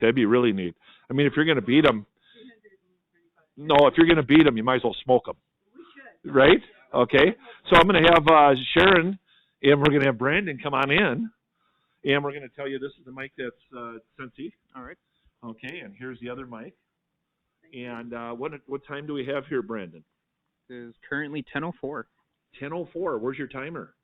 That'd be really neat. I mean, if you're going to beat them, no, if you're going to beat them, you might as well smoke them. Right? Okay. So I'm going to have Sharon, and we're going to have Brandon come on in, and we're going to tell you this is the mic that's Sensi. All right. Okay, and here's the other mic. And what time do we have here, Brandon? It is currently 10:04. 10:04. Where's your timer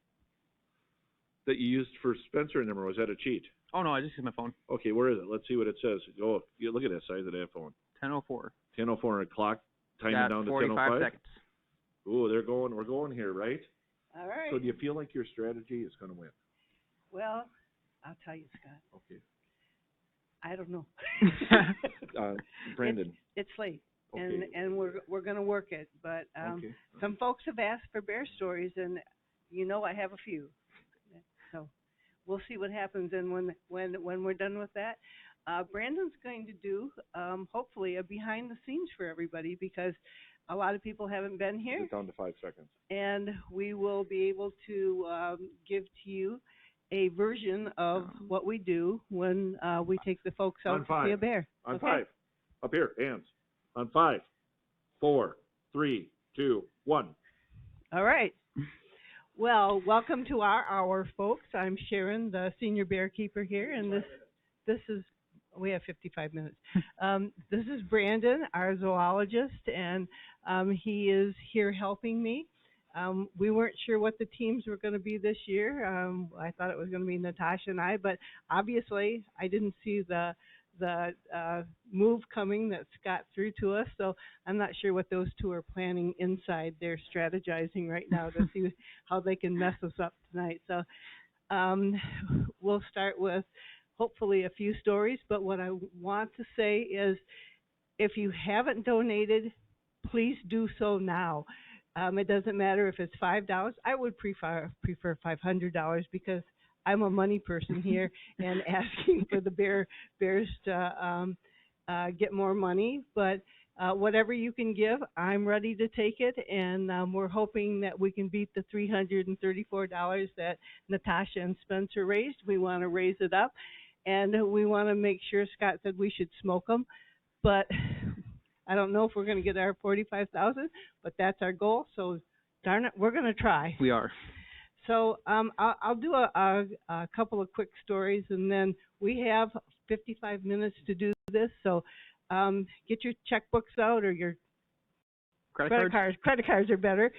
that you used for Spencer and them, or was that a cheat? Oh, no, I just used my phone. Okay, where is it? Let's see what it says. Oh, you look at that size of that phone. 10:04. 10:04, and clock timing down to 45 seconds. Ooh, we're going here, right? All right. So do you feel like your strategy is going to win? Well, I'll tell you, Scott. Okay. I don't know. Brandon. It's late, okay. and we're going to work it. But okay. Some folks have asked for bear stories, and I have a few. So we'll see what happens. And when we're done with that, Brandon's going to do hopefully a behind the scenes for everybody, because a lot of people haven't been here. It's down to 5 seconds. And we will be able to give to you a version of what we do when we take the folks out to see a bear. On 5. Up here, hands. On 5, 4, 3, 2, 1. All right. Well, welcome to our hour, folks. I'm Sharon, the senior bear keeper here, and this is, we have 55 minutes. This is Brandon, our zoologist, and he is here helping me. We weren't sure what the teams were going to be this year. I thought it was going to be Natasha and I, but obviously I didn't see the move coming that Scott threw to us, so I'm not sure what those two are planning inside. They're strategizing right now to see how they can mess us up tonight. So we'll start with hopefully a few stories, but what I want to say is if you haven't donated, please do so now. It doesn't matter if it's $5. I would prefer $500 because I'm a money person here and asking for the bears to get more money. But whatever you can give, I'm ready to take it. And we're hoping that we can beat the $334 that Natasha and Spencer raised. We want to raise it up. And we want to make sure, Scott said we should smoke them. But I don't know if we're going to get our 45,000, but that's our goal. So, darn it, we're going to try. We are. So I'll do a couple of quick stories, and then we have 55 minutes to do this. So get your checkbooks out, or your credit cards. Credit cards are better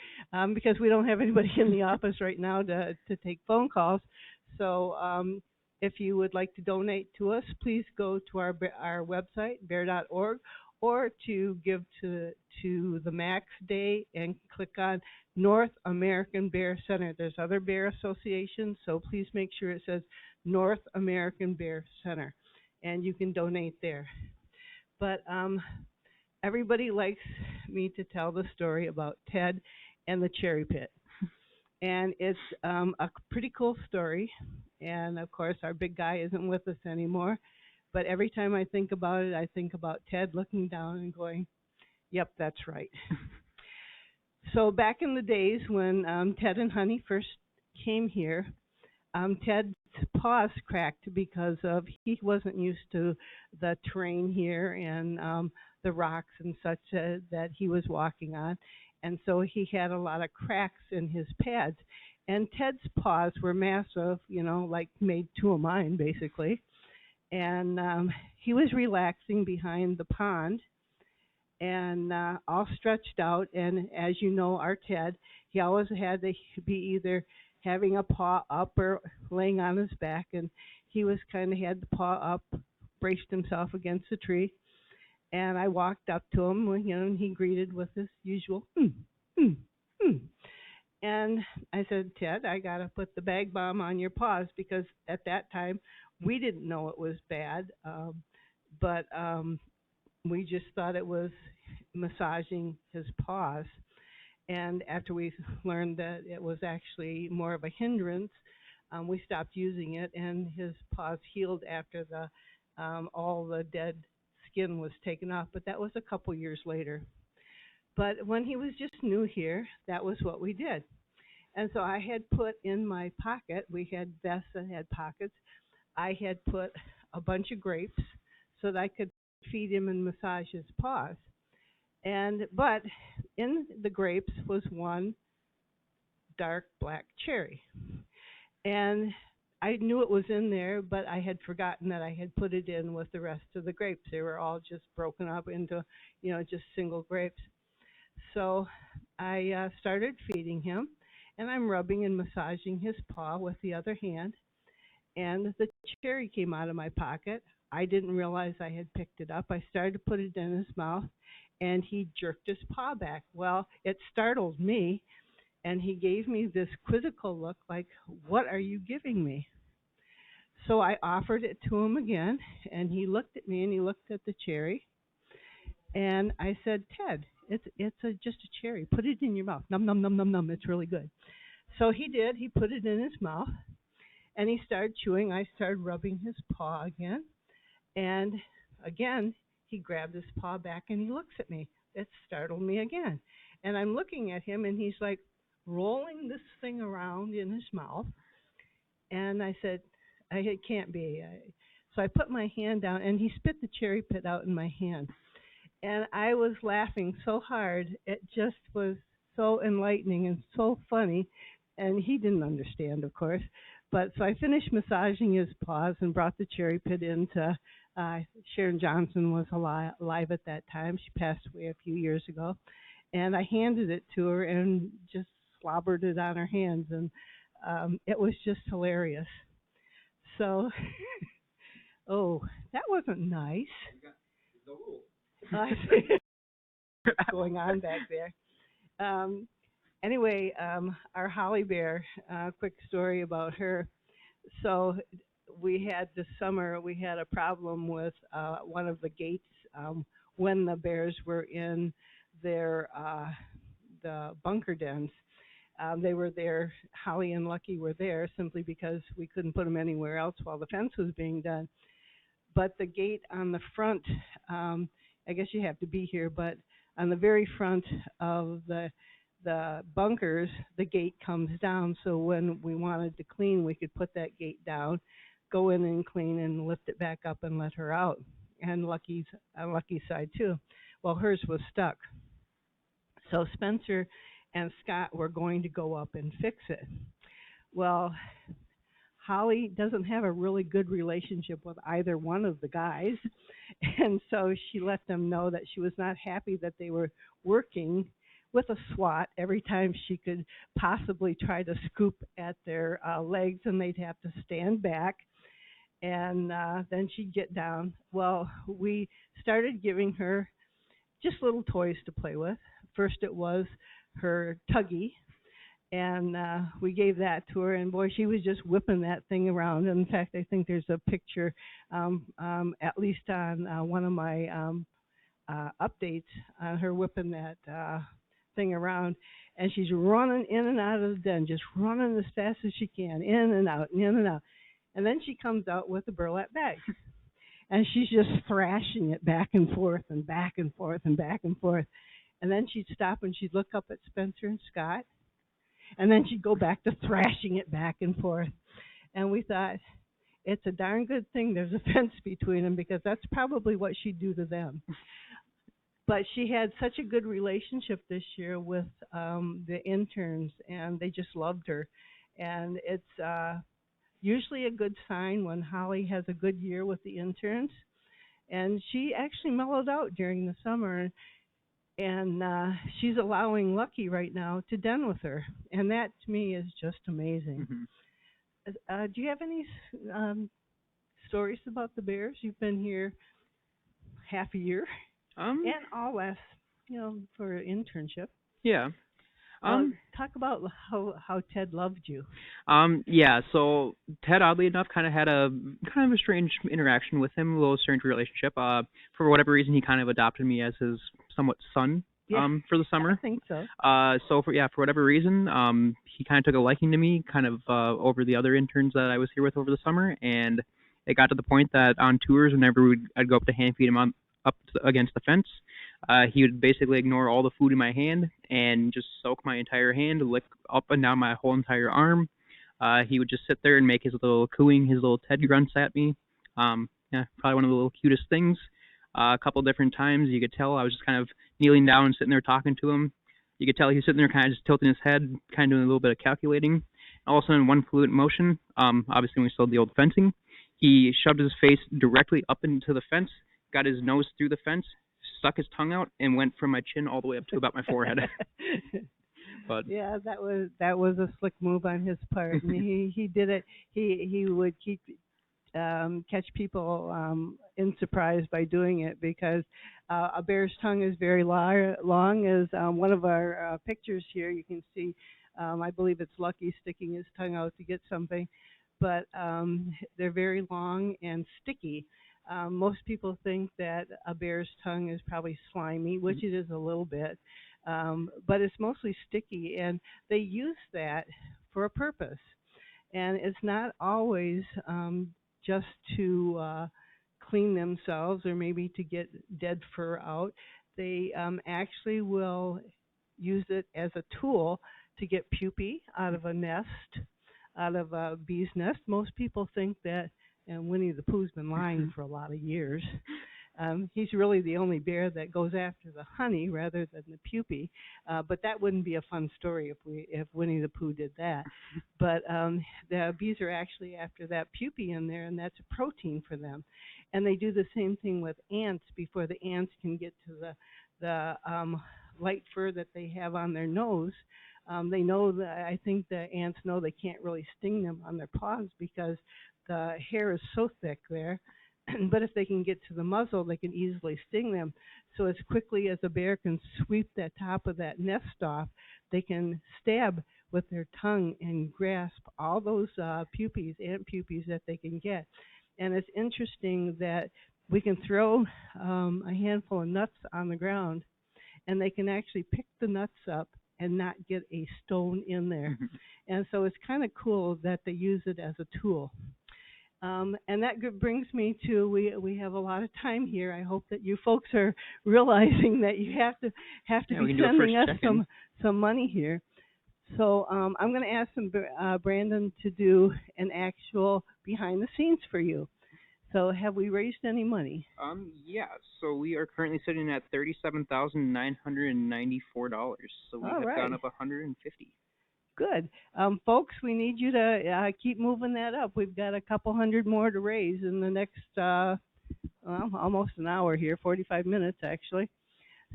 because we don't have anybody in the office right now to take phone calls. So if you would like to donate to us, please go to our website, bear.org, or to give to the Max Day and click on North American Bear Center. There's other bear associations, so please make sure it says North American Bear Center, and you can donate there. But everybody likes me to tell the story about Ted and the cherry pit. And it's a pretty cool story. And, of course, our big guy isn't with us anymore. But every time I think about it, I think about Ted looking down and going, yep, that's right. So back in the days when Ted and Honey first came here, Ted's paws cracked because he wasn't used to the terrain here and the rocks and such that he was walking on. And so he had a lot of cracks in his pads. And Ted's paws were massive, like made two of mine, basically. And he was relaxing behind the pond and all stretched out. And as you know, our Ted, he always had to be either having a paw up or laying on his back. And he was kind of had the paw up, braced himself against the tree. And I walked up to him, and he greeted with his usual, And I said, Ted, I got to put the bag balm on your paws because at that time, we didn't know it was bad, but we just thought it was massaging his paws. And after we learned that it was actually more of a hindrance, we stopped using it, and his paws healed after all the dead skin was taken off. But that was a couple years later. But when he was just new here, that was what we did. And so I had put in my pocket, we had vests that had pockets, I had put a bunch of grapes so that I could feed him and massage his paws. But in the grapes was one dark black cherry. And I knew it was in there, but I had forgotten that I had put it in with the rest of the grapes. They were all just broken up into, just single grapes. So I started feeding him, and I'm rubbing and massaging his paw with the other hand, and the cherry came out of my pocket. I didn't realize I had picked it up. I started to put it in his mouth, and he jerked his paw back. Well, it startled me, and he gave me this quizzical look like, "What are you giving me?" So I offered it to him again, and he looked at me, and he looked at the cherry, and I said, "Ted, just a cherry. Put it in your mouth. Num, num, num, num, num. It's really good." So he did. He put it in his mouth, and he started chewing. I started rubbing his paw again, and again, he grabbed his paw back, and he looks at me. It startled me again. And I'm looking at him, and he's like rolling this thing around in his mouth. And I said, "It can't be." So I put my hand down, and he spit the cherry pit out in my hand. And I was laughing so hard. It just was so enlightening and so funny. And he didn't understand, of course. But so I finished massaging his paws and brought the cherry pit in to Sharon Johnson was alive at that time. She passed away a few years ago. And I handed it to her and just slobbered it on her hands. And it was just hilarious. So, oh, that wasn't nice. Going on back there. Anyway, our Holly Bear, quick story about her. So we had this summer, we had a problem with one of the gates when the bears were in their the bunker dens. They were there, Holly and Lucky were there simply because we couldn't put them anywhere else while the fence was being done. But the gate on the front, I guess you have to be here, but on the very front of the bunkers, the gate comes down. So when we wanted to clean, we could put that gate down, go in and clean and lift it back up and let her out. And Lucky's side too. Well, hers was stuck. So Spencer and Scott were going to go up and fix it. Well, Holly doesn't have a really good relationship with either one of the guys, and so she let them know that she was not happy that they were working with a SWAT every time she could possibly try to scoop at their legs, and they'd have to stand back, and then she'd get down. Well, we started giving her just little toys to play with. First it was her tuggy, and we gave that to her, and boy, she was just whipping that thing around. In fact, I think there's a picture, at least on one of my updates, her whipping that thing around, and she's running in and out of the den, just running as fast as she can, in and out, in and out. And then she comes out with a burlap bag, and she's just thrashing it back and forth and back and forth and back and forth. And then she'd stop and she'd look up at Spencer and Scott, and then she'd go back to thrashing it back and forth. And we thought, it's a darn good thing there's a fence between them, because that's probably what she'd do to them. But she had such a good relationship this year with the interns, and they just loved her. And it's usually a good sign when Holly has a good year with the interns. And she actually mellowed out during the summer. And she's allowing Lucky right now to den with her. And that, to me, is just amazing. Mm-hmm. Do you have any stories about the bears? You've been here half a year. And all last, for an internship. Yeah. Talk about how Ted loved you. Yeah, so Ted, oddly enough, kind of a strange interaction with him, a little strange relationship. For whatever reason, he kind of adopted me as his somewhat son. Yeah, for the summer. I think so. So for whatever reason, he kind of took a liking to me, over the other interns that I was here with over the summer, and it got to the point that on tours, whenever I'd go up to hand feed him up against the fence, he would basically ignore all the food in my hand and just soak my entire hand, lick up and down my whole entire arm. He would just sit there and make his little cooing, his little Ted grunts at me. Yeah, probably one of the little cutest things. A couple different times you could tell I was just kind of kneeling down and sitting there talking to him. You could tell he was sitting there kind of just tilting his head, kind of doing a little bit of calculating. All of a sudden, one fluid motion, obviously when we still had the old fencing, he shoved his face directly up into the fence, got his nose through the fence, stuck his tongue out, and went from my chin all the way up to about my forehead. But yeah, that was a slick move on his part, and he did it. He would keep catch people in surprise by doing it, because a bear's tongue is very long. As one of our pictures here, you can see, I believe it's Lucky sticking his tongue out to get something, but they're very long and sticky. Most people think that a bear's tongue is probably slimy, which it is a little bit, but it's mostly sticky, and they use that for a purpose. And it's not always just to clean themselves or maybe to get dead fur out. They actually will use it as a tool to get pupae out of a nest, out of a bee's nest. Most people think that, and Winnie the Pooh's been lying for a lot of years. He's really the only bear that goes after the honey rather than the pupae. But that wouldn't be a fun story if Winnie the Pooh did that. But the bees are actually after that pupae in there, and that's a protein for them. And they do the same thing with ants before the ants can get to the light fur that they have on their nose. They know that, I think the ants know they can't really sting them on their paws because the hair is so thick there. But if they can get to the muzzle, they can easily sting them. So as quickly as a bear can sweep that top of that nest off, they can stab with their tongue and grasp all those pupae, ant pupae that they can get. And it's interesting that we can throw a handful of nuts on the ground, and they can actually pick the nuts up and not get a stone in there. And so it's kind of cool that they use it as a tool. And that brings me to, we have a lot of time here. I hope that you folks are realizing that you have to be sending us some money here. So I'm going to ask Brandon to do an actual behind the scenes for you. So have we raised any money? Yeah. So we are currently sitting at $37,994. So we have gone up $150. Good. Folks, we need you to keep moving that up. We've got a couple hundred more to raise in the next, almost an hour here, 45 minutes actually.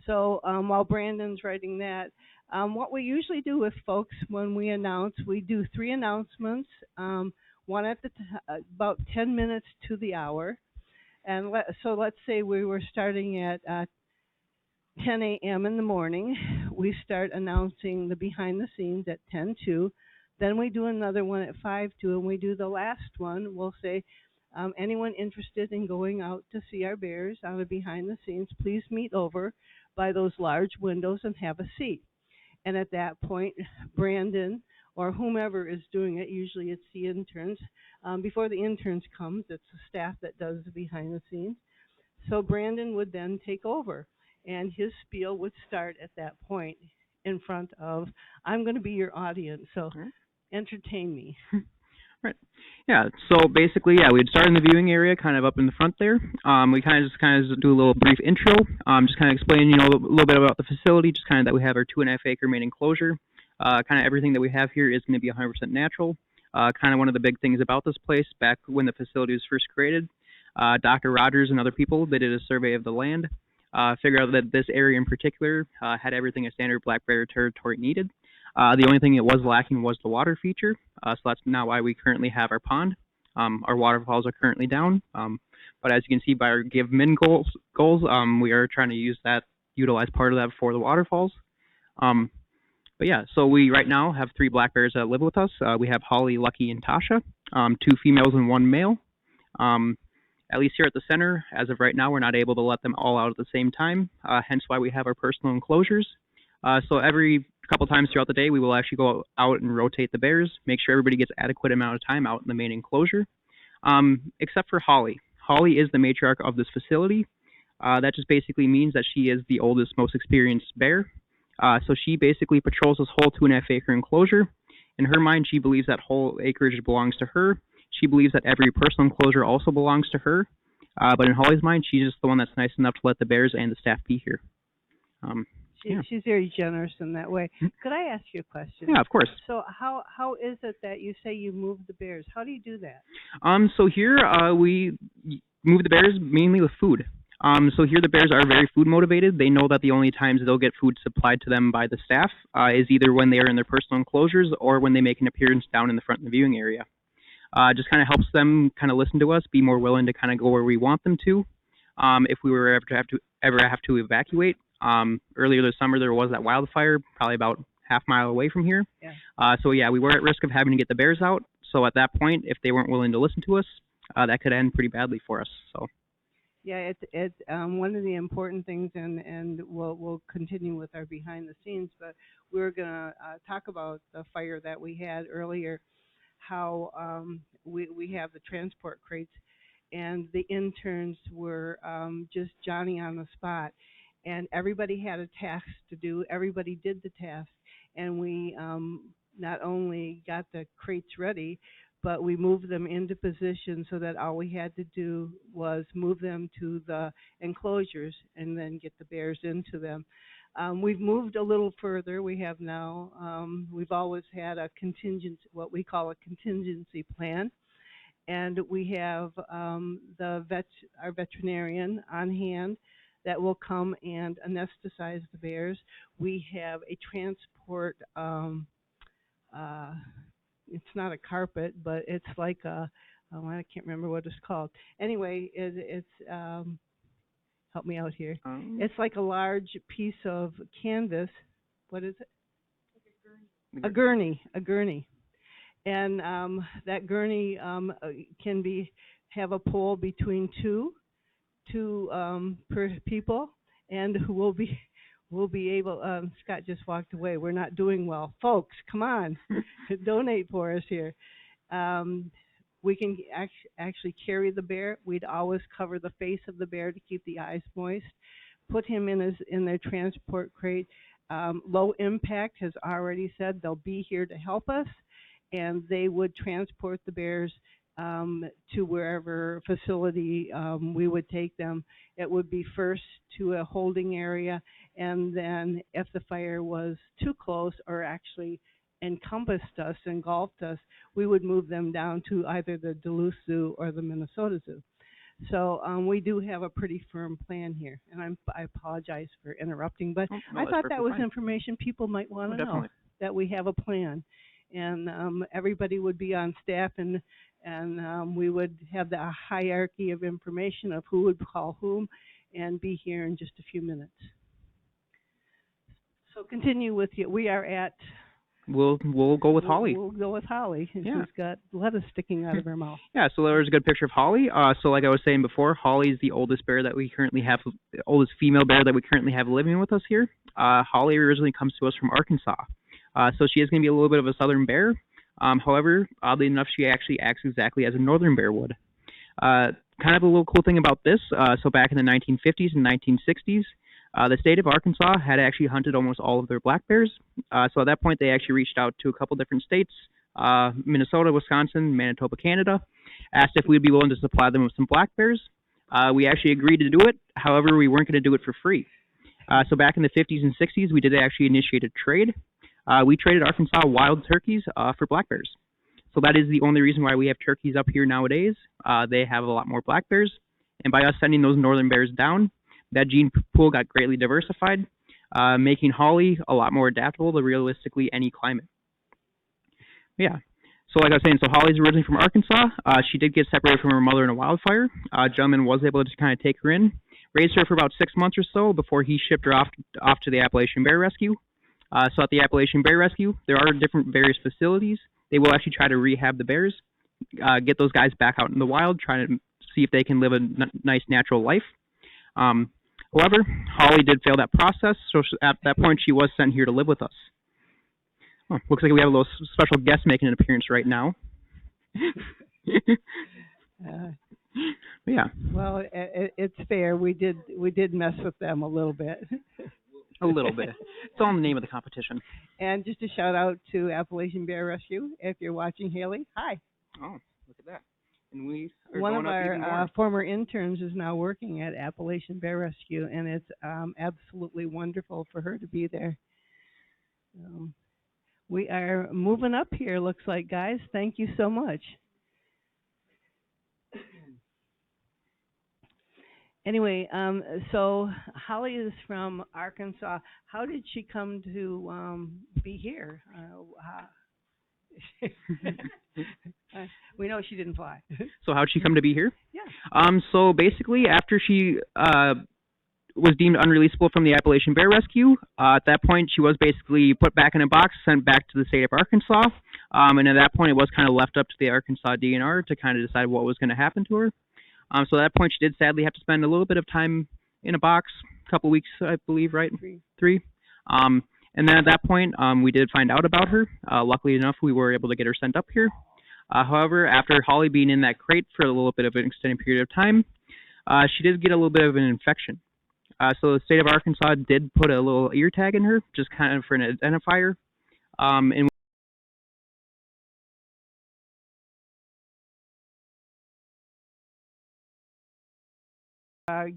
So while Brandon's writing that, what we usually do with folks when we announce, we do 3 announcements, one at about 10 minutes to the hour. And so let's say we were starting at 10 a.m. in the morning. We start announcing the behind the scenes at 10:02. Then we do another one at 5:02, and we do the last one. We'll say, anyone interested in going out to see our bears on the behind the scenes, please meet over by those large windows and have a seat. And at that point, Brandon or whomever is doing it, usually it's the interns. Before the interns comes, it's the staff that does the behind the scenes. So Brandon would then take over, and his spiel would start at that point in front of, I'm going to be your audience, so entertain me. Right. Yeah, so basically, we'd start in the viewing area, kind of up in the front there. We kind of just do a little brief intro, just kind of explain, a little bit about the facility, just kind of that we have our 2.5 acre main enclosure. Kind of everything that we have here is going to be 100% natural. Kind of one of the big things about this place, back when the facility was first created, Dr. Rogers and other people, they did a survey of the land, figured out that this area in particular had everything a standard black bear territory needed. The only thing it was lacking was the water feature, so that's now why we currently have our pond. Our waterfalls are currently down, but as you can see by our Give Min goals, we are trying to utilize part of that for the waterfalls. But yeah, so we right now have 3 black bears that live with us. We have Holly, Lucky, and Tasha, 2 females and 1 male. At least here at the center, as of right now, we're not able to let them all out at the same time, hence why we have our personal enclosures. So every couple times throughout the day, we will actually go out and rotate the bears, make sure everybody gets adequate amount of time out in the main enclosure, except for Holly. Holly is the matriarch of this facility. That just basically means that she is the oldest, most experienced bear. So she basically patrols this whole 2.5 acre enclosure. In her mind, she believes that whole acreage belongs to her. She believes that every personal enclosure also belongs to her. But in Holly's mind, she's just the one that's nice enough to let the bears and the staff be here. Yeah. She's very generous in that way. Could I ask you a question? Yeah, of course. So how is it that you say you move the bears? How do you do that? So here we move the bears mainly with food. So here the bears are very food motivated. They know that the only times they'll get food supplied to them by the staff is either when they are in their personal enclosures or when they make an appearance down in the front of the viewing area. Just kind of helps them kind of listen to us, be more willing to kind of go where we want them to. If we were ever have to evacuate, earlier this summer there was that wildfire, probably about half-mile away from here. Yeah. So yeah, we were at risk of having to get the bears out. So at that point, if they weren't willing to listen to us, that could end pretty badly for us. So. Yeah, it's one of the important things, and we'll continue with our behind the scenes. But we're gonna talk about the fire that we had earlier. How we have the transport crates, and the interns were just Johnny on the spot, and everybody had a task to do. Everybody did the task, and we not only got the crates ready, but we moved them into position so that all we had to do was move them to the enclosures and then get the bears into them. We've moved a little further. We have now, we've always had a what we call a contingency plan. And we have our veterinarian on hand that will come and anesthetize the bears. We have a transport, it's not a carpet, but it's like I can't remember what it's called. Anyway, it's help me out here. It's like a large piece of canvas. What is it? A gurney. A gurney. And that gurney can have a pole between two per people, and we'll be able. Scott just walked away. We're not doing well, folks. Come on, donate for us here. We can actually carry the bear. We'd always cover the face of the bear to keep the eyes moist. Put him in their transport crate. Low Impact has already said they'll be here to help us, and they would transport the bears to wherever facility we would take them. It would be first to a holding area, and then if the fire was too close or actually encompassed us, engulfed us, we would move them down to either the Duluth Zoo or the Minnesota Zoo. So we do have a pretty firm plan here, and I apologize for interrupting, but I thought that was information people might want to know, that we have a plan, and everybody would be on staff, and we would have the hierarchy of information of who would call whom, and be here in just a few minutes. So continue with you. We are at. We'll go with Holly. We'll go with Holly. Yeah. She's got lettuce sticking out of her mouth. Yeah, so there's a good picture of Holly. So like I was saying before, Holly is the oldest bear that we currently have, the oldest female bear that we currently have living with us here. Holly originally comes to us from Arkansas. So she is going to be a little bit of a southern bear. However, oddly enough, she actually acts exactly as a northern bear would. Kind of a little cool thing about this, so back in the 1950s and 1960s, the state of Arkansas had actually hunted almost all of their black bears. So at that point, they actually reached out to a couple different states, Minnesota, Wisconsin, Manitoba, Canada, asked if we'd be willing to supply them with some black bears. We actually agreed to do it. However, we weren't going to do it for free. So back in the 50s and 60s, we did actually initiate a trade. We traded Arkansas wild turkeys for black bears. So that is the only reason why we have turkeys up here nowadays. They have a lot more black bears. And by us sending those northern bears down, that gene pool got greatly diversified, making Holly a lot more adaptable to realistically any climate. Yeah. So like I was saying, so Holly's originally from Arkansas. She did get separated from her mother in a wildfire. A gentleman was able to kind of take her in, raised her for about 6 months or so before he shipped her off to the Appalachian Bear Rescue. So at the Appalachian Bear Rescue, there are different various facilities. They will actually try to rehab the bears, get those guys back out in the wild, try to see if they can live a nice natural life. However, Holly did fail that process, so at that point she was sent here to live with us. Oh, looks like we have a little special guest making an appearance right now. Yeah. Well, it's fair. We did mess with them a little bit. A little bit. It's all in the name of the competition. And just a shout out to Appalachian Bear Rescue. If you're watching, Haley, hi. Oh, look at that. And we are one going of up even our more. former interns is now working at Appalachian Bear Rescue, and it's absolutely wonderful for her to be there. We are moving up here, looks like, guys. Thank you so much. Anyway, so Holly is from Arkansas. How did she come to be here? We know she didn't fly. So how'd she come to be here? Yeah. So basically, after she was deemed unreleasable from the Appalachian Bear Rescue, at that point she was basically put back in a box, sent back to the state of Arkansas, and at that point it was kind of left up to the Arkansas DNR to kind of decide what was going to happen to her. So at that point she did sadly have to spend a little bit of time in a box, a couple weeks, I believe, right? Three. And then at that point, we did find out about her. Luckily enough, we were able to get her sent up here. However, after Holly being in that crate for a little bit of an extended period of time, she did get a little bit of an infection. So the state of Arkansas did put a little ear tag in her, just kind of for an identifier. And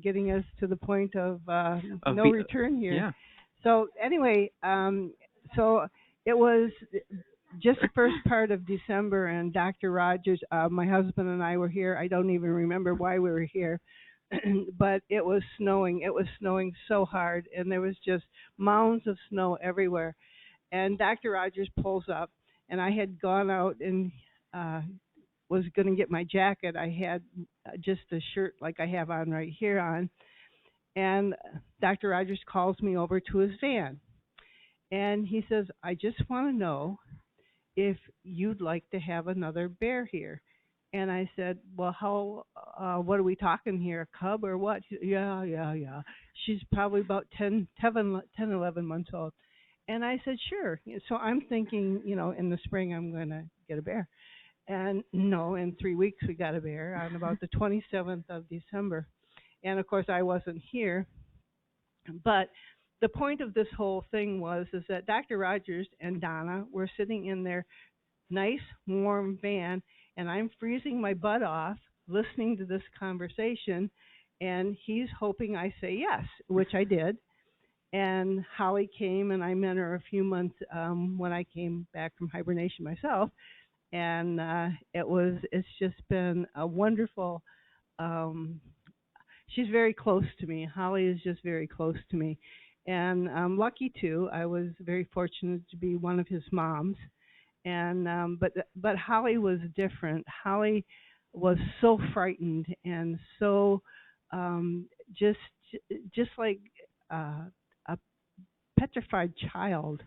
getting us to the point of no the- return here. yeah. So anyway, so it was just the first part of December, and Dr. Rogers, my husband and I were here. I don't even remember why we were here, but it was snowing. It was snowing so hard, and there was just mounds of snow everywhere. And Dr. Rogers pulls up, and I had gone out and was going to get my jacket. I had just a shirt like I have on right here on. And Dr. Rogers calls me over to his van. And he says, I just want to know if you'd like to have another bear here. And I said, well, what are we talking here, a cub or what? Yeah. She's probably about 10, 11 months old. And I said, sure. So I'm thinking, in the spring I'm going to get a bear. And no, in 3 weeks we got a bear on about the 27th of December. And of course I wasn't here. But the point of this whole thing is that Dr. Rogers and Donna were sitting in their nice warm van, and I'm freezing my butt off listening to this conversation, and he's hoping I say yes, which I did. And Holly came, and I met her a few months when I came back from hibernation myself. And it's just been a wonderful, she's very close to me. Holly is just very close to me. And I'm lucky too. I was very fortunate to be one of his moms. And but Holly was different. Holly was so frightened and so just like a petrified child.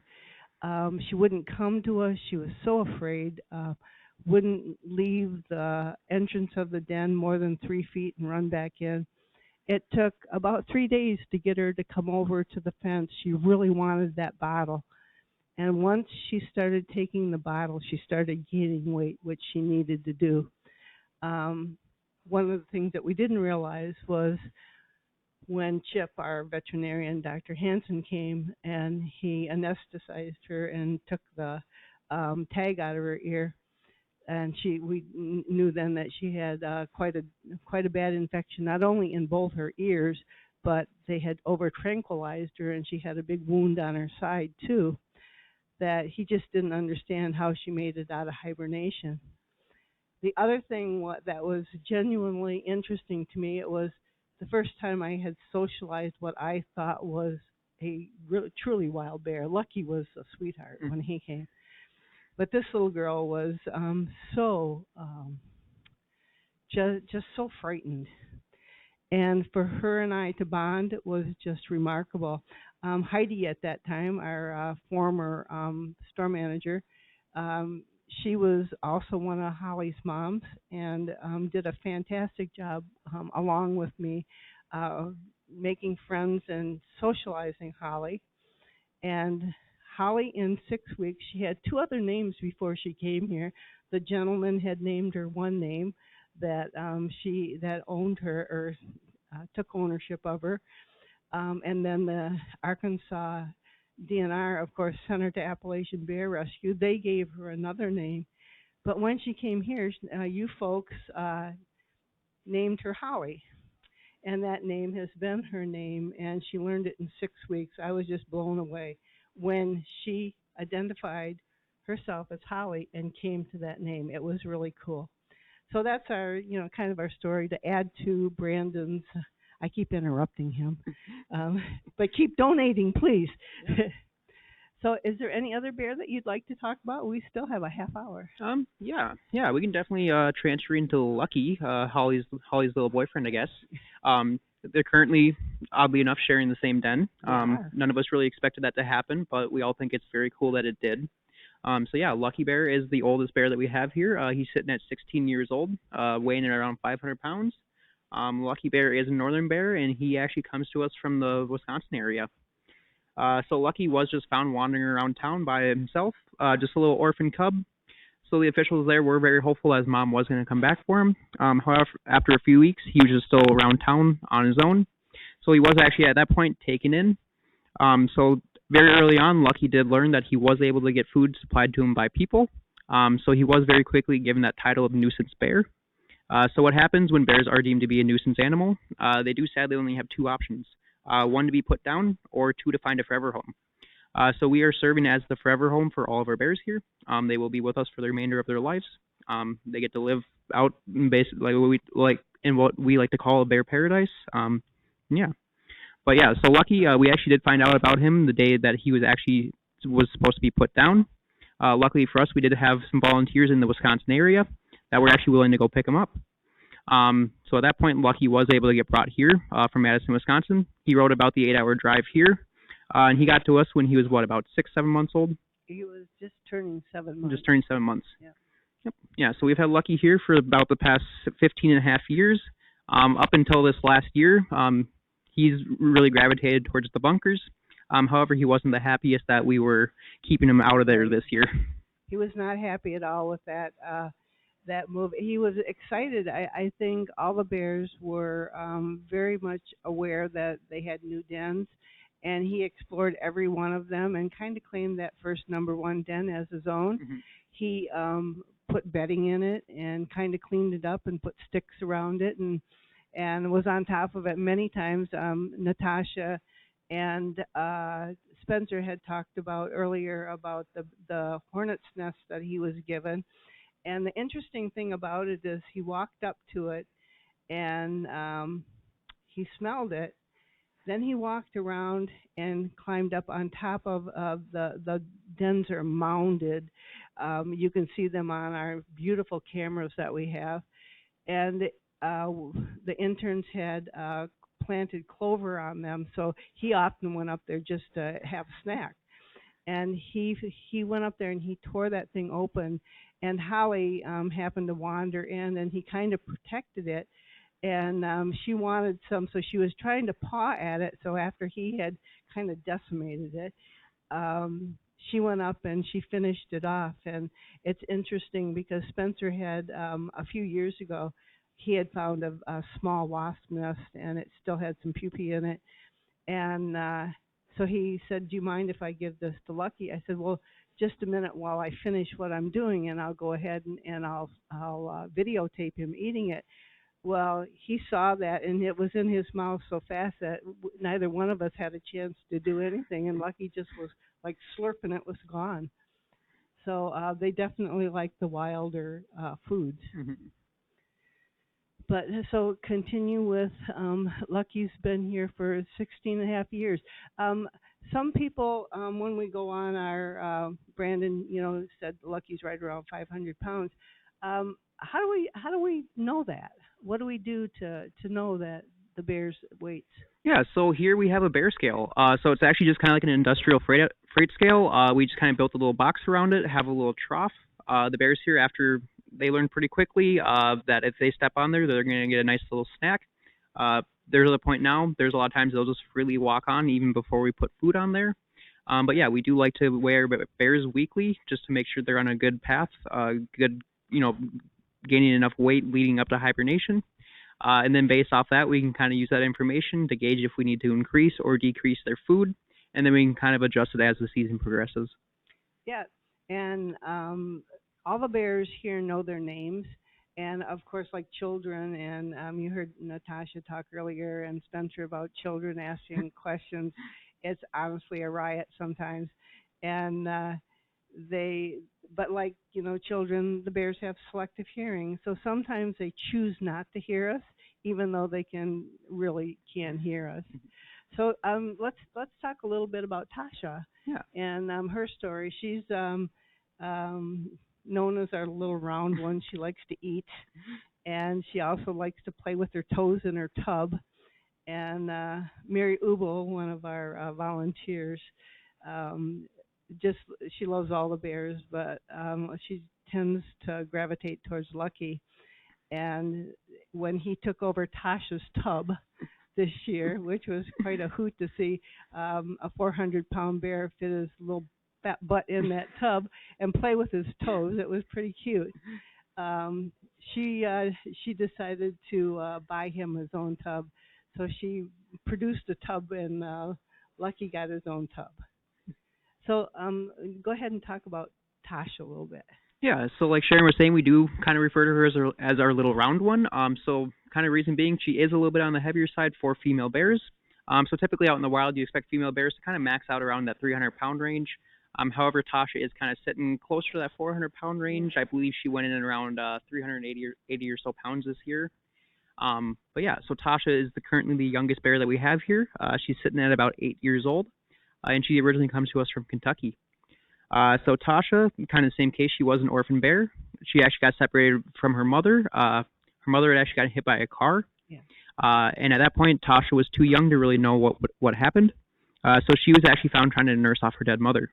She wouldn't come to us. She was so afraid. Wouldn't leave the entrance of the den more than 3 feet and run back in. It took about 3 days to get her to come over to the fence. She really wanted that bottle. And once she started taking the bottle, she started gaining weight, which she needed to do. One of the things that we didn't realize was when Chip, our veterinarian, Dr. Hansen, came and he anesthetized her and took the tag out of her ear, and we knew then that she had quite a bad infection, not only in both her ears, but they had over tranquilized her, and she had a big wound on her side too. That he just didn't understand how she made it out of hibernation. The other thing that was genuinely interesting to me, it was the first time I had socialized what I thought was a really, truly wild bear. Lucky was a sweetheart when he came. But this little girl was just so frightened. And for her and I to bond was just remarkable. Heidi at that time, our former store manager, she was also one of Holly's moms and did a fantastic job along with me making friends and socializing Holly. And Holly, in 6 weeks, she had 2 other names before she came here. The gentleman had named her one name that that owned her or took ownership of her. And then the Arkansas DNR, of course, sent her to Appalachian Bear Rescue. They gave her another name. But when she came here, you folks named her Holly, and that name has been her name, and she learned it in 6 weeks. I was just blown away when she identified herself as Holly and came to that name. It was really cool. So that's our, kind of our story to add to Brandon's. I keep interrupting him, but keep donating, please. So, is there any other bear that you'd like to talk about? We still have a half hour. Yeah, we can definitely transfer into Lucky, Holly's little boyfriend, I guess. They're currently, oddly enough, sharing the same den. None of us really expected that to happen, but we all think it's very cool that it did. Lucky Bear is the oldest bear that we have here. He's sitting at 16 years old, weighing in around 500 pounds. Lucky Bear is a northern bear, and he actually comes to us from the Wisconsin area. So Lucky was just found wandering around town by himself, just a little orphan cub. So the officials there were very hopeful as Mom was going to come back for him. However, after a few weeks, he was just still around town on his own. So he was actually at that point taken in. So very early on, Lucky did learn that he was able to get food supplied to him by people. So he was very quickly given that title of nuisance bear. So what happens when bears are deemed to be a nuisance animal? They do sadly only have two options. One to be put down, or two to find a forever home. So we are serving as the forever home for all of our bears here. They will be with us for the remainder of their lives. They get to live out in basically what we like to call a bear paradise. So Lucky, we actually did find out about him the day that he was supposed to be put down. Luckily for us, we did have some volunteers in the Wisconsin area that were actually willing to go pick him up. So at that point, Lucky was able to get brought here from Madison, Wisconsin. He rode about the 8-hour drive here, and he got to us when he was, about 6-7 months old? He was just turning 7 months. Just turning 7 months. Yeah. Yep. Yeah, so we've had Lucky here for about the past 15 and a half years. Up until this last year, he's really gravitated towards the bunkers. However, he wasn't the happiest that we were keeping him out of there this year. He was not happy at all with that move. He was excited. I think all the bears were very much aware that they had new dens, and he explored every one of them and kind of claimed that first number one den as his own. Mm-hmm. He put bedding in it and kind of cleaned it up and put sticks around it and was on top of it many times. Natasha and Spencer had talked about earlier about the hornet's nest that he was given. And the interesting thing about it is he walked up to it and he smelled it. Then he walked around and climbed up on top of the dens are mounded. You can see them on our beautiful cameras that we have. And the interns had planted clover on them, so he often went up there just to have a snack. And he went up there and he tore that thing open, and Holly happened to wander in, and he kind of protected it, and she wanted some, so she was trying to paw at it. So after he had kind of decimated it, she went up and she finished it off. And it's interesting because Spencer had a few years ago, he had found a small wasp nest, and it still had some pupae in it. And so he said, "Do you mind if I give this to Lucky?" I said, "Well, just a minute while I finish what I'm doing, and I'll go ahead and I'll videotape him eating it." Well, he saw that, and it was in his mouth so fast that neither one of us had a chance to do anything, and Lucky just was like slurping it was gone. So they definitely like the wilder foods. Mm-hmm. But so continue with Lucky's been here for 16 and a half years. Some people, when we go on our Brandon, said Lucky's right around 500 pounds. How do we know that? What do we do to know that the bear's weights? Yeah, so here we have a bear scale. So it's actually just kind of like an industrial freight scale. We just kind of built a little box around it, have a little trough. The bears here, after they learn pretty quickly that if they step on there, they're going to get a nice little snack. There's a point now, there's a lot of times they'll just freely walk on even before we put food on there. But yeah, we do like to wear bears weekly just to make sure they're on a good path, gaining enough weight leading up to hibernation. And then based off that, we can kind of use that information to gauge if we need to increase or decrease their food. And then we can kind of adjust it as the season progresses. Yeah, and all the bears here know their names, and of course, like children, and you heard Natasha talk earlier and Spencer about children asking questions. It's honestly a riot sometimes, and they, but like children, the bears have selective hearing, so sometimes they choose not to hear us, even though they can hear us. So let's talk a little bit about Tasha Yeah. and her story. She's um, known as our little round one. She likes to eat, and she also likes to play with her toes in her tub. And Mary Ubel, one of our volunteers, um, just she loves all the bears, but she tends to gravitate towards Lucky. And when he took over Tasha's tub this year, which was quite a hoot to see a 400-pound bear fit his little fat butt in that tub and play with his toes. It was pretty cute. Um, she decided to buy him his own tub, so she produced a tub, and Lucky got his own tub. So go ahead and talk about Tasha a little bit. Yeah, so like Sharon was saying, we do kind of refer to her as our little round one. So kind of reason being, she is a little bit on the heavier side for female bears. So typically out in the wild, you expect female bears to kind of max out around that 300-pound range. However, Tasha is kind of sitting closer to that 400-pound range. I believe she went in at around 380 or 80 or so pounds this year. But yeah, so Tasha is currently the youngest bear that we have here. She's sitting at about 8 years old, and she originally comes to us from Kentucky. So Tasha, kind of the same case, she was an orphan bear. She actually got separated from her mother. Her mother had actually got hit by a car. Yeah. And at that point, Tasha was too young to really know what happened. So she was actually found trying to nurse off her dead mother.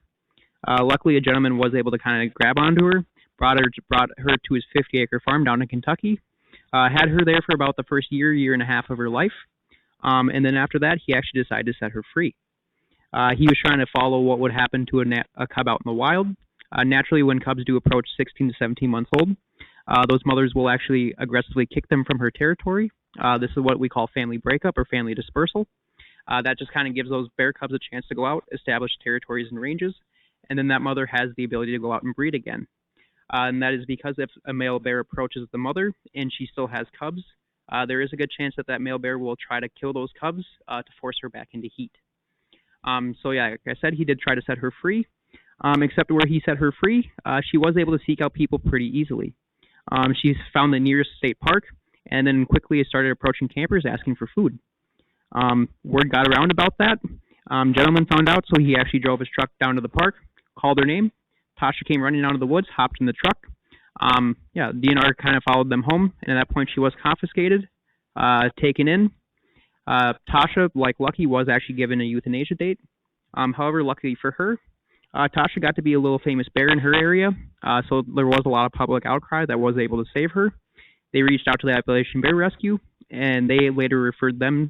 Luckily, a gentleman was able to kind of grab onto her, brought her to his 50-acre farm down in Kentucky, had her there for about the first year and a half of her life. And then after that, he actually decided to set her free. He was trying to follow what would happen to a cub out in the wild. Naturally, when cubs do approach 16 to 17 months old, those mothers will actually aggressively kick them from her territory. This is what we call family breakup or family dispersal. That just kind of gives those bear cubs a chance to go out, establish territories and ranges, and then that mother has the ability to go out and breed again. And that is because if a male bear approaches the mother and she still has cubs, there is a good chance that that male bear will try to kill those cubs to force her back into heat. So yeah, like I said, he did try to set her free, except where he set her free, she was able to seek out people pretty easily. She found the nearest state park and then quickly started approaching campers asking for food. Word got around about that. Gentleman found out, so he actually drove his truck down to the park, called her name. Tasha came running out of the woods, hopped in the truck. DNR kind of followed them home, and at that point she was confiscated, taken in. Tasha, like Lucky, was actually given a euthanasia date. However, luckily for her, Tasha got to be a little famous bear in her area, so there was a lot of public outcry that was able to save her. They reached out to the Appalachian Bear Rescue, and they later referred the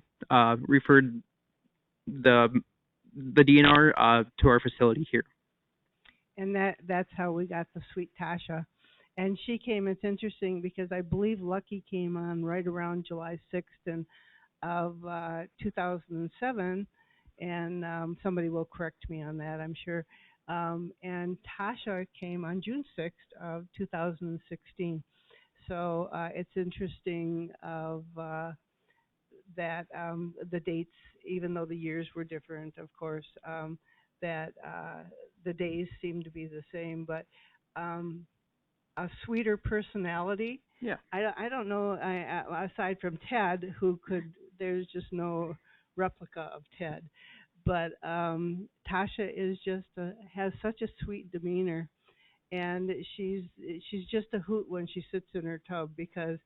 DNR to our facility here. And that's how we got the sweet Tasha. And she came, it's interesting because I believe Lucky came on right around July 6th of 2007, and somebody will correct me on that, I'm sure. And Tasha came on June 6th of 2016. So it's interesting of that the dates, even though the years were different, of course, that the days seem to be the same, but a sweeter personality. Yeah. I don't know, aside from Ted, who could, there's just no replica of Ted. But Tasha is just has such a sweet demeanor, and she's just a hoot when she sits in her tub, because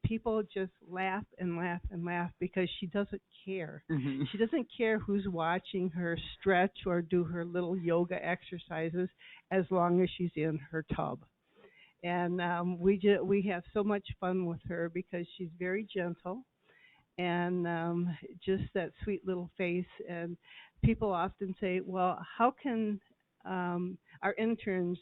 people just laugh and laugh and laugh because she doesn't care. Mm-hmm. She doesn't care who's watching her stretch or do her little yoga exercises, as long as she's in her tub. And we have so much fun with her because she's very gentle, and just that sweet little face. And people often say, well, how can our interns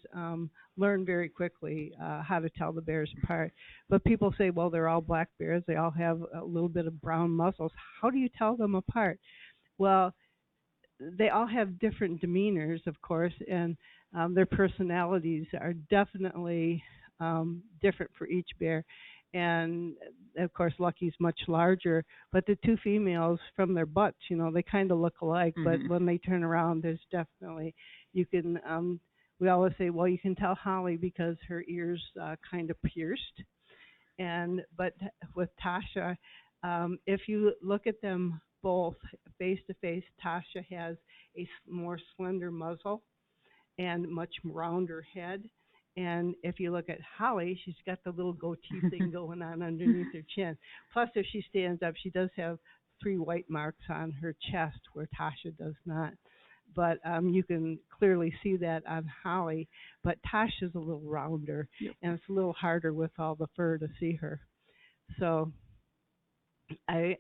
learn very quickly how to tell the bears apart? But people say, well, they're all black bears. They all have a little bit of brown muscles. How do you tell them apart? Well, they all have different demeanors, of course, and their personalities are definitely different for each bear. And of course, Lucky's much larger, but the two females from their butts, they kind of look alike. But Mhm. when they turn around, there's definitely you can. We always say, well, you can tell Holly because her ears kind of pierced, but with Tasha, if you look at them both face to face, Tasha has a more slender muzzle and much rounder head. And if you look at Holly, she's got the little goatee thing going on underneath her chin. Plus, if she stands up, she does have 3 white marks on her chest where Tasha does not. But you can clearly see that on Holly. But Tasha's a little rounder, Yep. and it's a little harder with all the fur to see her. So I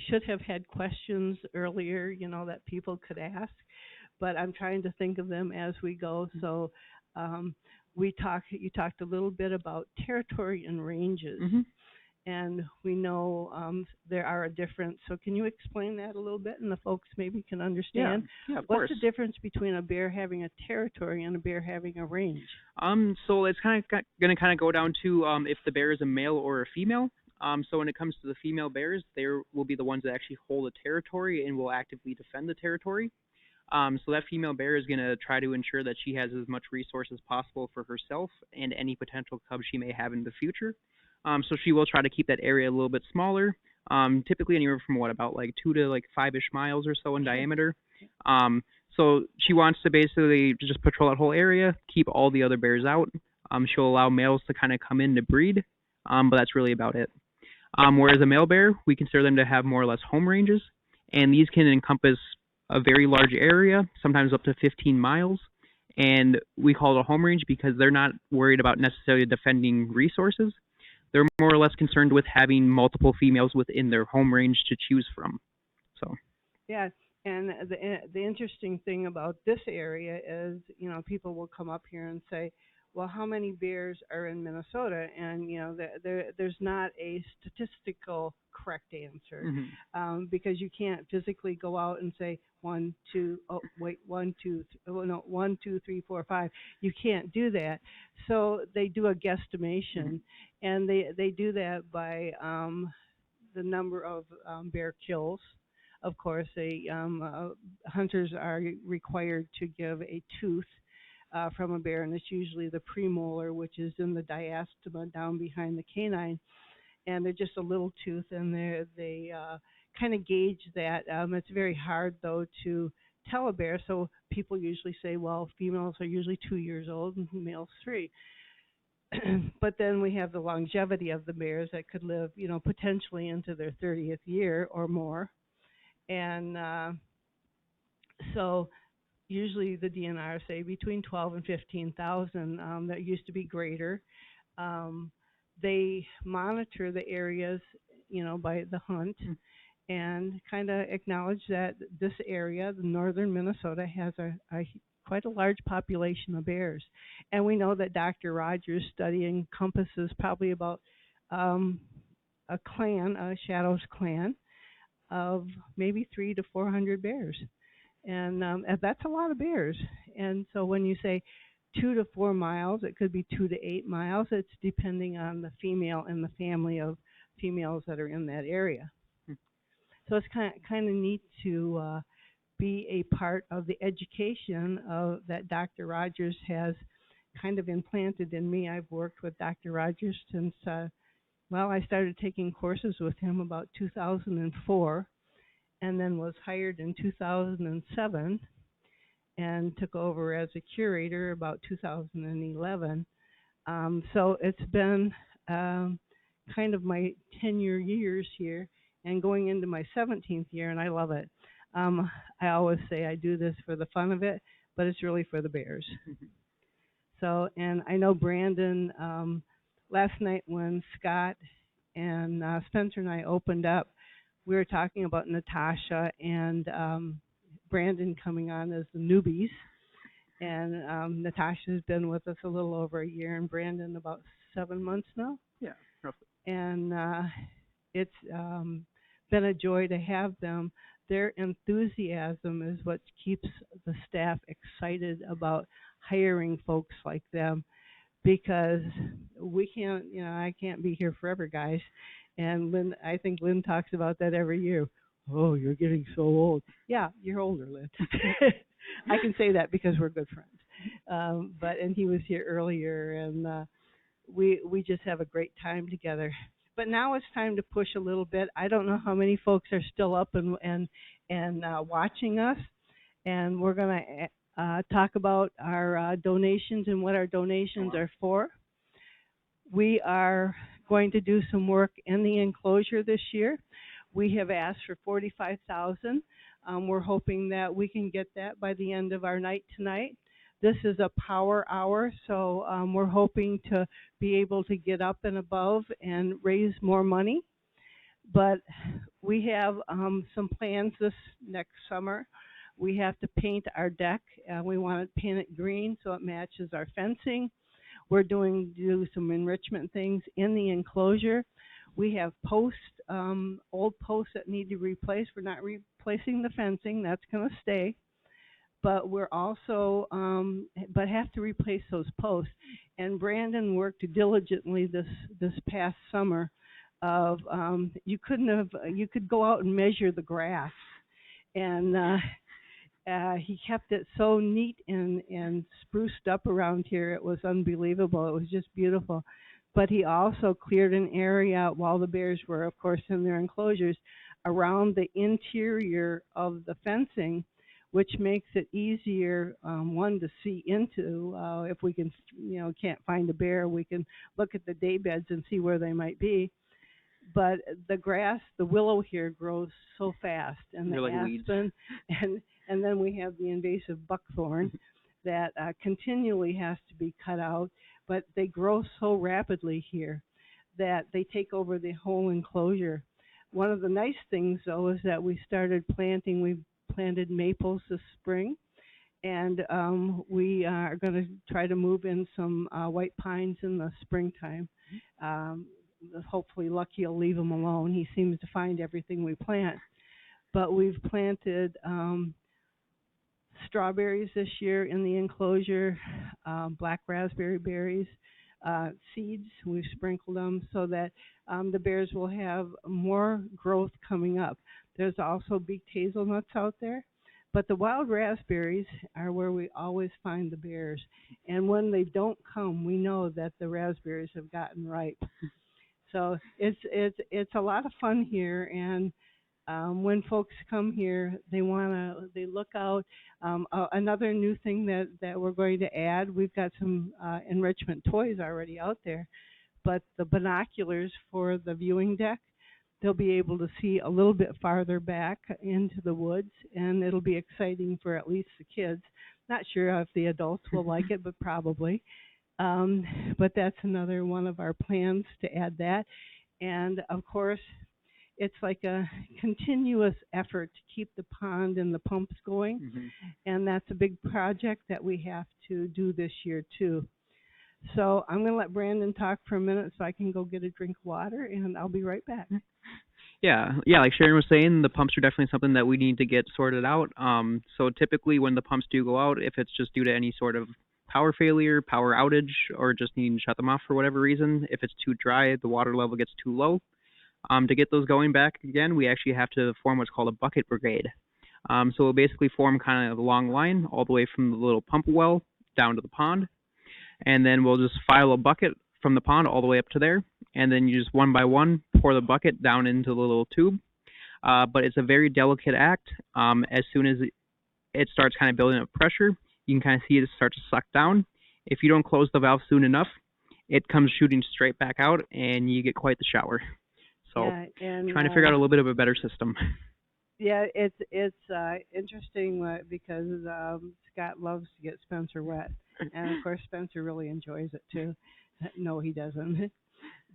should have had questions earlier, that people could ask, but I'm trying to think of them as we go. So you talked a little bit about territory and ranges, Mhm. and we know there are a difference. So can you explain that a little bit, and the folks maybe can understand? Yeah, of What's course. the difference between a bear having a territory and a bear having a range? So it's kind of going to kind of go down to if the bear is a male or a female. So when it comes to the female bears, they will be the ones that actually hold a territory and will actively defend the territory. So that female bear is going to try to ensure that she has as much resource as possible for herself and any potential cubs she may have in the future. So she will try to keep that area a little bit smaller, typically anywhere from about like 2 to like 5-ish miles or so in diameter. So she wants to basically just patrol that whole area, keep all the other bears out. She'll allow males to kind of come in to breed, but that's really about it. Whereas a male bear, we consider them to have more or less home ranges, and these can encompass a very large area, sometimes up to 15 miles. And we call it a home range because they're not worried about necessarily defending resources. They're more or less concerned with having multiple females within their home range to choose from. So. Yeah, and the interesting thing about this area is, people will come up here and say, well, how many bears are in Minnesota? And there's not a statistical correct answer, because you can't physically go out and say 1, 2, 1, 2, 1, 2, 3, 4, 5. You can't do that. So they do a guesstimation, and they do that by the number of bear kills. Of course, hunters are required to give a tooth from a bear, and it's usually the premolar, which is in the diastema down behind the canine, and they're just a little tooth, and they kind of gauge that. It's very hard, though, to tell a bear, so people usually say, well, females are usually 2 years old and males 3. But then we have the longevity of the bears that could live, potentially into their 30th year or more. And so usually the DNR say between 12 and 15,000. That used to be greater. They monitor the areas, by the hunt, and kind of acknowledge that this area, the northern Minnesota, has quite a large population of bears. And we know that Dr. Rogers' study encompasses probably about a Shadows clan, of maybe 300 to 400 bears. And that's a lot of bears. And so when you say 2 to 4 miles, it could be 2 to 8 miles. It's depending on the female and the family of females that are in that area. So it's kind of neat to be a part of the education that Dr. Rogers has kind of implanted in me. I've worked with Dr. Rogers since, I started taking courses with him about 2004. And then was hired in 2007 and took over as a curator about 2011. So it's been kind of my 10-year years here and going into my 17th year, and I love it. I always say I do this for the fun of it, but it's really for the bears. So, and I know Brandon, last night when Scott and Spencer and I opened up, we were talking about Natasha and Brandon coming on as the newbies. And Natasha's been with us a little over a year, and Brandon about 7 months now. Yeah, roughly. And it's been a joy to have them. Their enthusiasm is what keeps the staff excited about hiring folks like them, because we can't, I can't be here forever, guys. And I think Lynn talks about that every year. Oh, you're getting so old. Yeah, you're older, Lynn. I can say that because we're good friends. And he was here earlier, and we just have a great time together. But now it's time to push a little bit. I don't know how many folks are still up and watching us, and we're gonna talk about our donations and what our donations are for. We are going to do some work in the enclosure this year. We have asked for $45,000. We're hoping that we can get that by the end of our night tonight. This is a power hour, so we're hoping to be able to get up and above and raise more money. But we have some plans this next summer. We have to paint our deck, and we want to paint it green so it matches our fencing. We're do some enrichment things in the enclosure. We have posts, old posts that need to be replaced. We're not replacing the fencing. That's going to stay. But we're also, but have to replace those posts. And Brandon worked diligently this past summer. You could go out and measure the grass, and he kept it so neat and spruced up around here. It was unbelievable. It was just beautiful. But he also cleared an area while the bears were, of course, in their enclosures around the interior of the fencing, which makes it easier, one, to see into. If we can, can't find a bear, we can look at the day beds and see where they might be. But the grass, the willow here grows so fast, and the aspen, and then we have the invasive buckthorn that continually has to be cut out. But they grow so rapidly here that they take over the whole enclosure. One of the nice things, though, is that we started planting. We've planted maples this spring, and we are going to try to move in some white pines in the springtime. Hopefully Lucky will leave them alone. He seems to find everything we plant. But we've planted strawberries this year in the enclosure, black raspberry berries, seeds. We've sprinkled them so that the bears will have more growth coming up. There's also beaked hazelnuts out there. But the wild raspberries are where we always find the bears. And when they don't come, we know that the raspberries have gotten ripe. So it's a lot of fun here, and when folks come here, they look out. Another new thing that we're going to add, we've got some enrichment toys already out there, but the binoculars for the viewing deck, they'll be able to see a little bit farther back into the woods, and it'll be exciting for at least the kids. Not sure if the adults will like it, but probably. But that's another one of our plans to add that. And of course, it's like a continuous effort to keep the pond and the pumps going. Mm-hmm. And that's a big project that we have to do this year too. So I'm going to let Brandon talk for a minute so I can go get a drink of water, and I'll be right back. Yeah, like Sharon was saying, the pumps are definitely something that we need to get sorted out. So typically when the pumps do go out, if it's just due to any sort of power failure, power outage, or just needing to shut them off for whatever reason, if it's too dry, the water level gets too low. To get those going back again, we actually have to form what's called a bucket brigade. So we'll basically form kind of a long line all the way from the little pump well down to the pond. And then we'll just file a bucket from the pond all the way up to there. And then you just one by one pour the bucket down into the little tube. But it's a very delicate act. As soon as it starts kind of building up pressure, you can kind of see it start to suck down. If you don't close the valve soon enough, it comes shooting straight back out, and you get quite the shower. So trying to figure out a little bit of a better system. Yeah, it's interesting because Scott loves to get Spencer wet. And, of course, Spencer really enjoys it, too. No, he doesn't.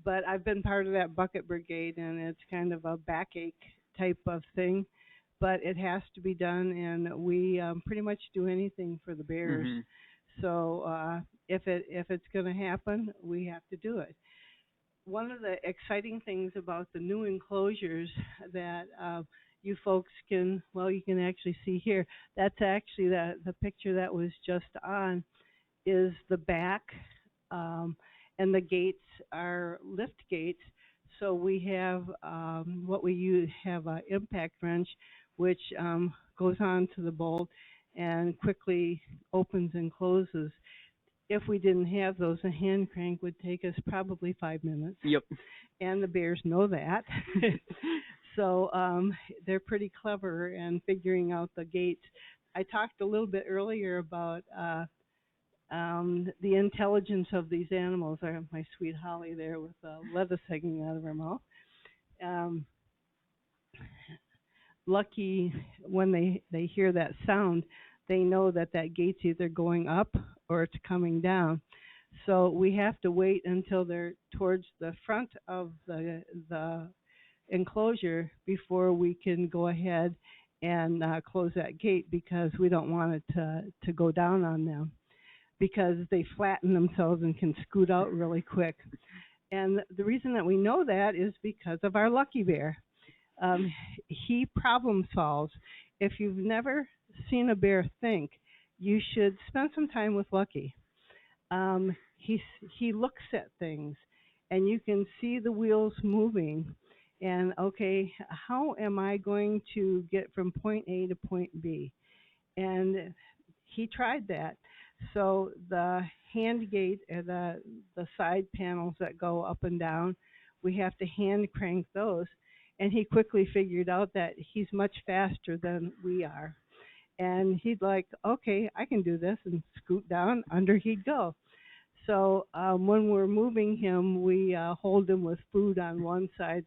But I've been part of that bucket brigade, and it's kind of a backache type of thing. But it has to be done, and we pretty much do anything for the bears. Mm-hmm. So if it's going to happen, we have to do it. One of the exciting things about the new enclosures that you folks you can actually see here, that's actually the picture that was just on. is the back, um, and the gates are lift gates. So we have what we use have a impact wrench, which goes on to the bolt and quickly opens and closes. If we didn't have those, a hand crank would take us probably 5 minutes, Yep. and the bears know that. So they're pretty clever in figuring out the gates. I talked a little bit earlier about the intelligence of these animals. I have my sweet Holly there with lettuce hanging out of her mouth. Um, Lucky, when they hear that sound, they know that that gate's either going up or it's coming down. So we have to wait until they're towards the front of the enclosure before we can go ahead and close that gate, because we don't want it to go down on them, because they flatten themselves and can scoot out really quick. And the reason that we know that is because of our Lucky Bear. He problem solves. If you've never seen a bear think, you should spend some time with Lucky. He looks at things, and you can see the wheels moving. And okay, how am I going to get from point A to point B? And he tried that. So the hand gate, the side panels that go up and down, we have to hand crank those. And he quickly figured out that he's much faster than we are. And he'd like, okay, I can do this, and scoot down, under he'd go. So when we're moving him, we hold him with food on one side